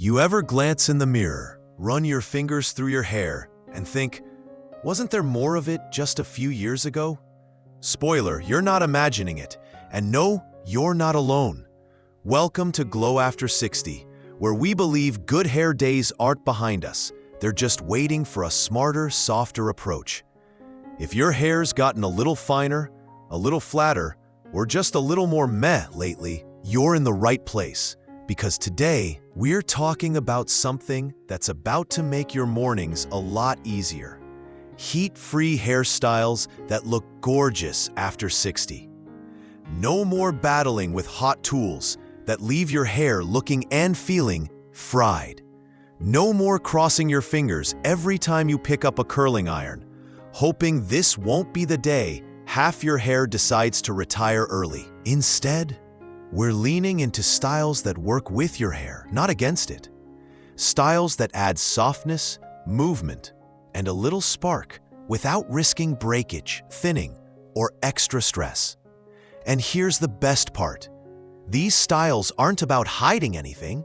You ever glance in the mirror, run your fingers through your hair, and think, wasn't there more of it just a few years ago? Spoiler, you're not imagining it. And no, you're not alone. Welcome to Glow After 60, where we believe good hair days aren't behind us. They're just waiting for a smarter, softer approach. If your hair's gotten a little finer, a little flatter, or just a little more meh lately, you're in the right place. Because today, we're talking about something that's about to make your mornings a lot easier. Heat-free hairstyles that look gorgeous after 60. No more battling with hot tools that leave your hair looking and feeling fried. No more crossing your fingers every time you pick up a curling iron, hoping this won't be the day half your hair decides to retire early. Instead, we're leaning into styles that work with your hair, not against it. Styles that add softness, movement, and a little spark without risking breakage, thinning, or extra stress. And here's the best part. These styles aren't about hiding anything.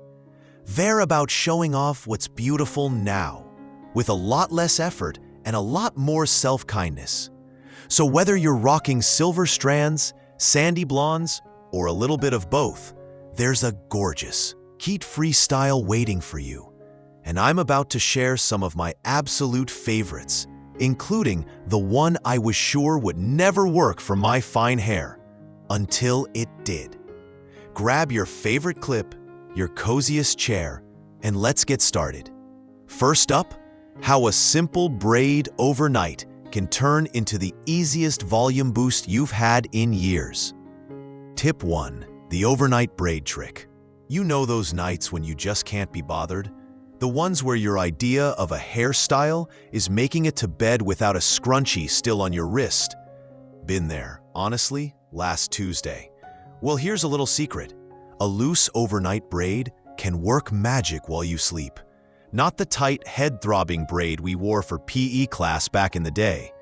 They're about showing off what's beautiful now, with a lot less effort and a lot more self-kindness. So whether you're rocking silver strands, sandy blondes, or a little bit of both, there's a gorgeous, heat-free style waiting for you. And I'm about to share some of my absolute favorites, including the one I was sure would never work for my fine hair, until it did. Grab your favorite clip, your coziest chair, and let's get started. First up, how a simple braid overnight can turn into the easiest volume boost you've had in years. Tip 1. The overnight braid trick. You know those nights when you just can't be bothered? The ones where your idea of a hairstyle is making it to bed without a scrunchie still on your wrist. Been there, honestly, last Tuesday. Well, here's a little secret. A loose overnight braid can work magic while you sleep. Not the tight, head-throbbing braid we wore for PE class back in the day.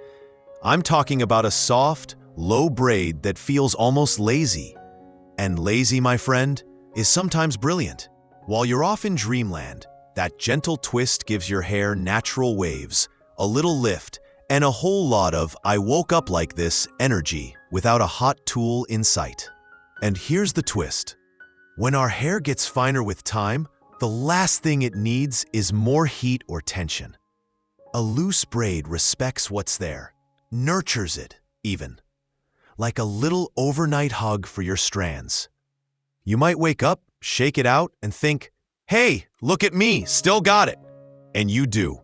I'm talking about a soft, low braid that feels almost lazy. And lazy, my friend, is sometimes brilliant. While you're off in dreamland, that gentle twist gives your hair natural waves, a little lift, and a whole lot of "I woke up like this" energy without a hot tool in sight. And here's the twist. When our hair gets finer with time, the last thing it needs is more heat or tension. A loose braid respects what's there, nurtures it, even. Like a little overnight hug for your strands. You might wake up, shake it out, and think, hey, look at me, still got it. And you do.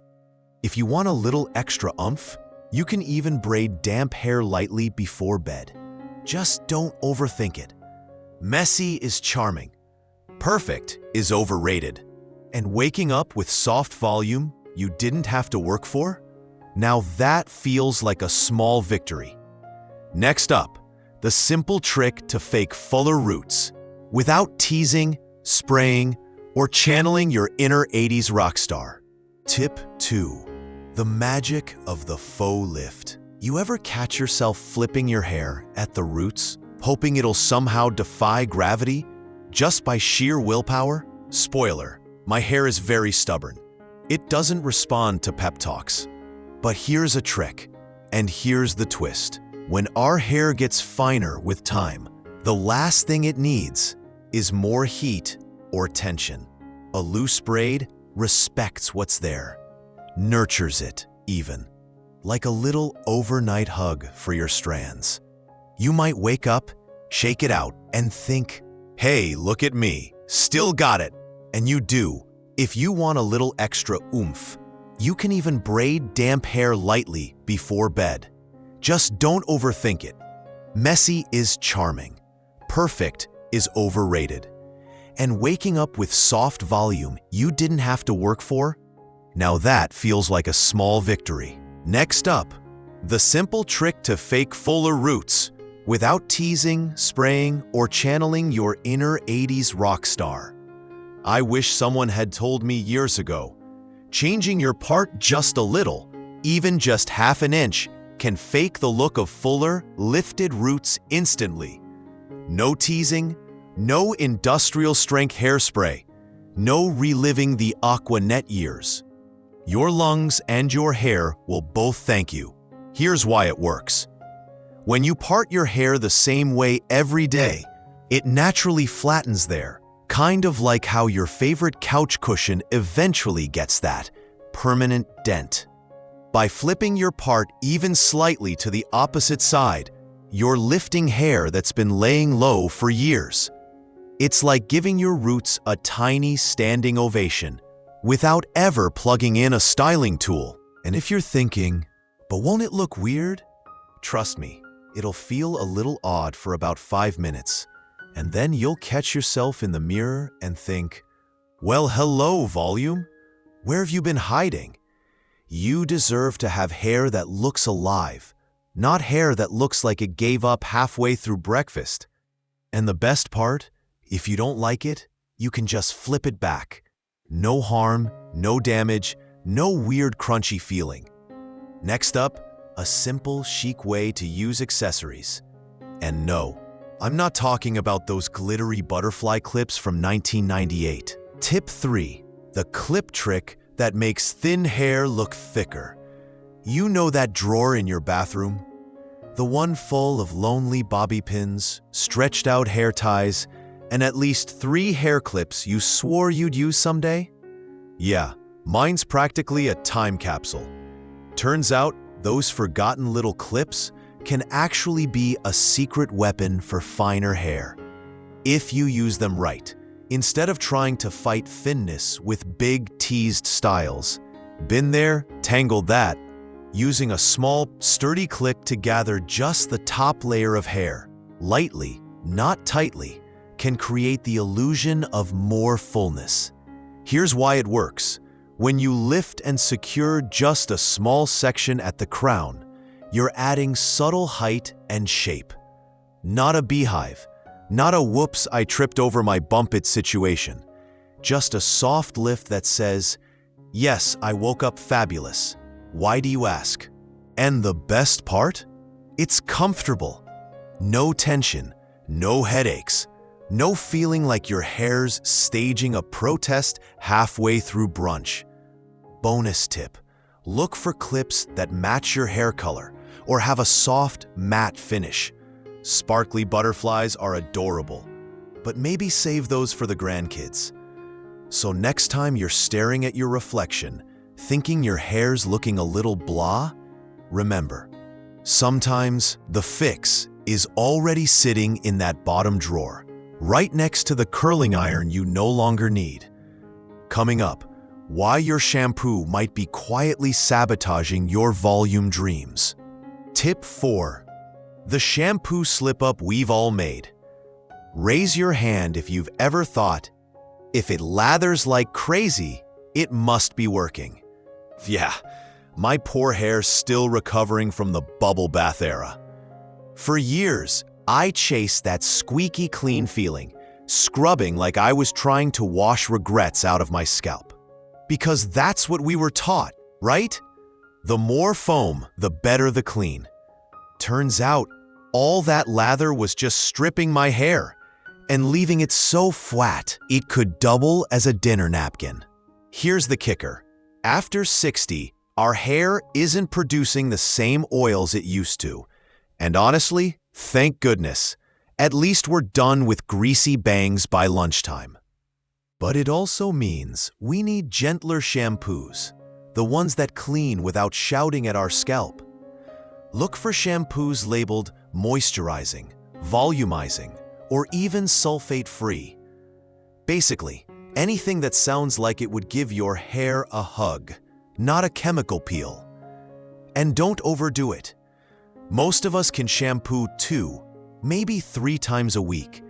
If you want a little extra oomph, you can even braid damp hair lightly before bed. Just don't overthink it. Messy is charming. Perfect is overrated. And waking up with soft volume you didn't have to work for? Now that feels like a small victory. Next up, the simple trick to fake fuller roots without teasing, spraying, or channeling your inner 80s rock star. Tip 2. The magic of the faux lift. You ever catch yourself flipping your hair at the roots, hoping it'll somehow defy gravity just by sheer willpower? Spoiler, my hair is very stubborn. It doesn't respond to pep talks. But here's a trick, and here's the twist. When our hair gets finer with time, the last thing it needs is more heat or tension. A loose braid respects what's there, nurtures it even, like a little overnight hug for your strands. You might wake up, shake it out, and think, hey, look at me, still got it. And you do. If you want a little extra oomph, you can even braid damp hair lightly before bed. Just don't overthink it. Messy is charming. Perfect is overrated. And waking up with soft volume you didn't have to work for? Now that feels like a small victory. Next up, the simple trick to fake fuller roots without teasing, spraying, or channeling your inner 80s rock star. I wish someone had told me years ago, changing your part just a little, even just half an inch, can fake the look of fuller, lifted roots instantly. No teasing, no industrial strength hairspray, No reliving the Aquanet years. Your lungs and your hair will both thank you. Here's why it works. When you part your hair the same way every day, it naturally flattens there, kind of like how your favorite couch cushion eventually gets that permanent dent. By flipping your part even slightly to the opposite side, you're lifting hair that's been laying low for years. It's like giving your roots a tiny standing ovation without ever plugging in a styling tool. And if you're thinking, but won't it look weird? Trust me, it'll feel a little odd for about 5 minutes, and then you'll catch yourself in the mirror and think, well, hello, volume. Where have you been hiding? You deserve to have hair that looks alive, not hair that looks like it gave up halfway through breakfast. And the best part? If you don't like it, you can just flip it back. No harm, no damage, no weird crunchy feeling. Next up, a simple, chic way to use accessories. And no, I'm not talking about those glittery butterfly clips from 1998. Tip 3. The clip trick that makes thin hair look thicker. You know that drawer in your bathroom? The one full of lonely bobby pins, stretched out hair ties, and at least 3 hair clips you swore you'd use someday? Yeah, mine's practically a time capsule. Turns out, those forgotten little clips can actually be a secret weapon for finer hair. If you use them right, instead of trying to fight thinness with big teased styles. Been there, tangled that. Using a small, sturdy clip to gather just the top layer of hair, lightly, not tightly, can create the illusion of more fullness. Here's why it works. When you lift and secure just a small section at the crown, you're adding subtle height and shape. Not a beehive, not a whoops I tripped over my bump it situation. Just a soft lift that says, yes, I woke up fabulous. Why do you ask? And the best part? It's comfortable. No tension, no headaches. No feeling like your hair's staging a protest halfway through brunch. Bonus tip, look for clips that match your hair color or have a soft, matte finish. Sparkly butterflies are adorable, but maybe save those for the grandkids. So next time you're staring at your reflection, thinking your hair's looking a little blah, remember, sometimes the fix is already sitting in that bottom drawer, right next to the curling iron you no longer need. Coming up, why your shampoo might be quietly sabotaging your volume dreams. Tip 4. The shampoo slip-up we've all made. Raise your hand if you've ever thought, if it lathers like crazy, it must be working. Yeah, my poor hair's still recovering from the bubble bath era. For years, I chased that squeaky clean feeling, scrubbing like I was trying to wash regrets out of my scalp. Because that's what we were taught, right? The more foam, the better the clean. Turns out, all that lather was just stripping my hair and leaving it so flat it could double as a dinner napkin. Here's the kicker. After 60, our hair isn't producing the same oils it used to. And honestly, thank goodness. At least we're done with greasy bangs by lunchtime. But it also means we need gentler shampoos, the ones that clean without shouting at our scalp. Look for shampoos labeled moisturizing, volumizing, or even sulfate-free. Basically, anything that sounds like it would give your hair a hug, not a chemical peel. And don't overdo it. Most of us can shampoo 2, maybe 3 times a week,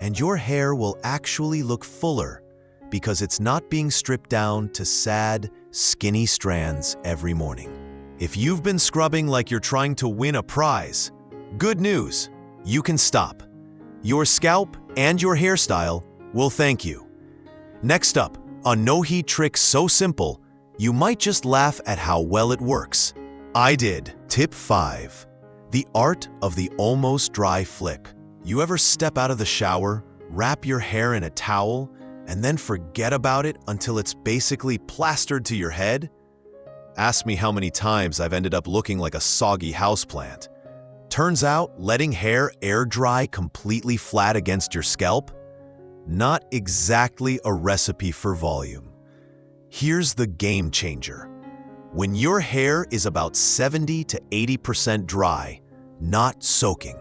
and your hair will actually look fuller because it's not being stripped down to sad, skinny strands every morning. If you've been scrubbing like you're trying to win a prize, good news, you can stop. Your scalp and your hairstyle will thank you. Next up, a no-heat trick so simple, you might just laugh at how well it works. I did. Tip 5. The art of the almost dry flip. You ever step out of the shower, wrap your hair in a towel, and then forget about it until it's basically plastered to your head? Ask me how many times I've ended up looking like a soggy houseplant. Turns out, letting hair air dry completely flat against your scalp? Not exactly a recipe for volume. Here's the game changer. When your hair is about 70 to 80% dry, not soaking,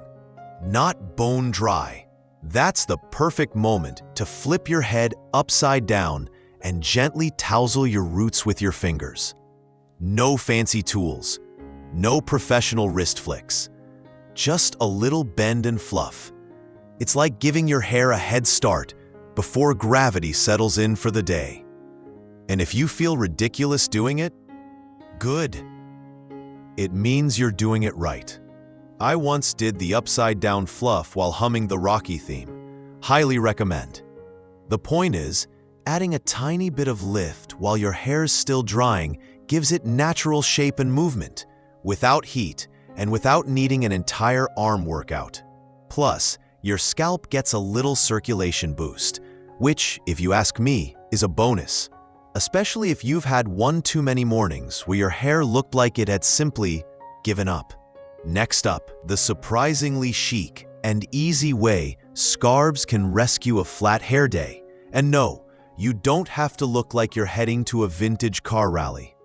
not bone dry, that's the perfect moment to flip your head upside down and gently tousle your roots with your fingers. No fancy tools, no professional wrist flicks, just a little bend and fluff. It's like giving your hair a head start before gravity settles in for the day. And if you feel ridiculous doing it, good. It means you're doing it right. I once did the upside down fluff while humming the Rocky theme. Highly recommend. The point is, adding a tiny bit of lift while your hair's still drying gives it natural shape and movement, without heat and without needing an entire arm workout. Plus, your scalp gets a little circulation boost, which, if you ask me, is a bonus. Especially if you've had one too many mornings where your hair looked like it had simply given up. Next up, the surprisingly chic and easy way scarves can rescue a flat hair day. And no, you don't have to look like you're heading to a vintage car rally.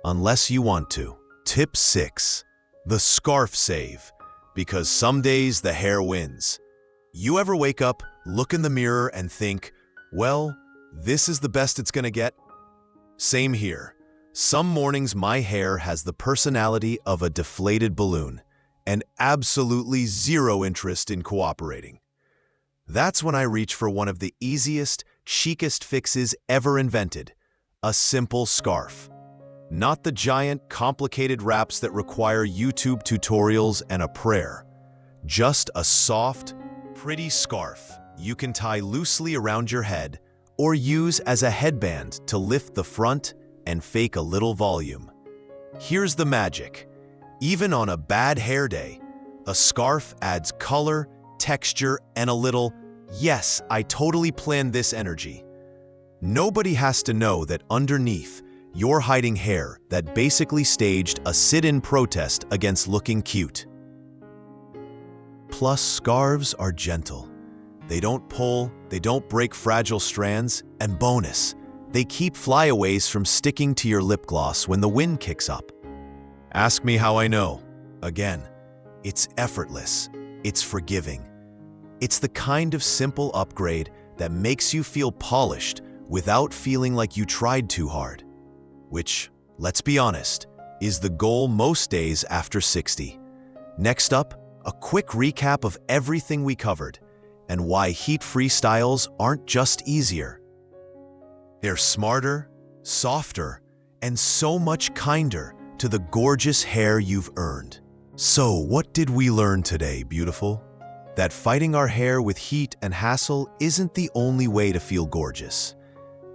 Unless you want to. Tip 6. The scarf save. Because some days the hair wins. You ever wake up, look in the mirror and think, well, this is the best it's gonna get? Same here. Some mornings my hair has the personality of a deflated balloon and absolutely zero interest in cooperating. That's when I reach for one of the easiest, chicest fixes ever invented, a simple scarf. Not the giant, complicated wraps that require YouTube tutorials and a prayer. Just a soft, pretty scarf you can tie loosely around your head or use as a headband to lift the front and fake a little volume. Here's the magic. Even on a bad hair day, a scarf adds color, texture, and a little, yes, I totally planned this energy. Nobody has to know that underneath, you're hiding hair that basically staged a sit-in protest against looking cute. Plus, scarves are gentle. They don't pull, they don't break fragile strands, and bonus, they keep flyaways from sticking to your lip gloss when the wind kicks up. Ask me how I know. Again, it's effortless, it's forgiving. It's the kind of simple upgrade that makes you feel polished without feeling like you tried too hard. Which, let's be honest, is the goal most days after 60. Next up, a quick recap of everything we covered and why heat-free styles aren't just easier. They're smarter, softer, and so much kinder to the gorgeous hair you've earned. So, what did we learn today, beautiful? That fighting our hair with heat and hassle isn't the only way to feel gorgeous.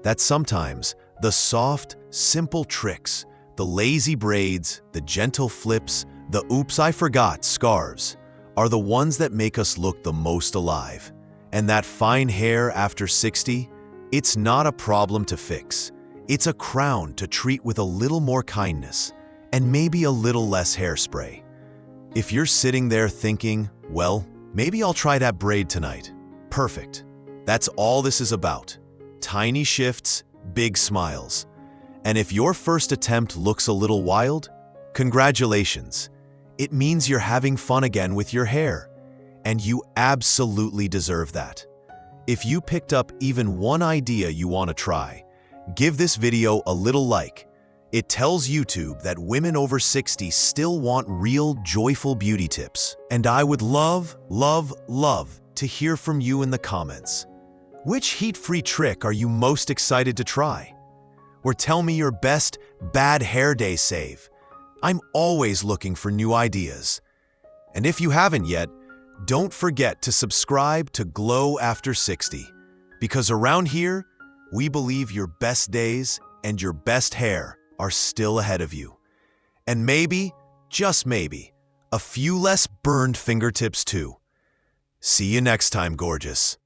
That sometimes the soft, simple tricks, the lazy braids, the gentle flips, the oops I forgot scarves, are the ones that make us look the most alive. And that fine hair after 60, it's not a problem to fix. It's a crown to treat with a little more kindness and maybe a little less hairspray. If you're sitting there thinking, well, maybe I'll try that braid tonight. Perfect. That's all this is about. Tiny shifts, big smiles. And if your first attempt looks a little wild, congratulations. It means you're having fun again with your hair. And you absolutely deserve that. If you picked up even one idea you want to try, give this video a little like. It tells YouTube that women over 60 still want real, joyful beauty tips. And I would love, love, love to hear from you in the comments. Which heat-free trick are you most excited to try? Or tell me your best bad hair day save. I'm always looking for new ideas. And if you haven't yet, don't forget to subscribe to Glow After 60, because around here, we believe your best days and your best hair are still ahead of you. And maybe, just maybe, a few less burned fingertips too. See you next time, gorgeous.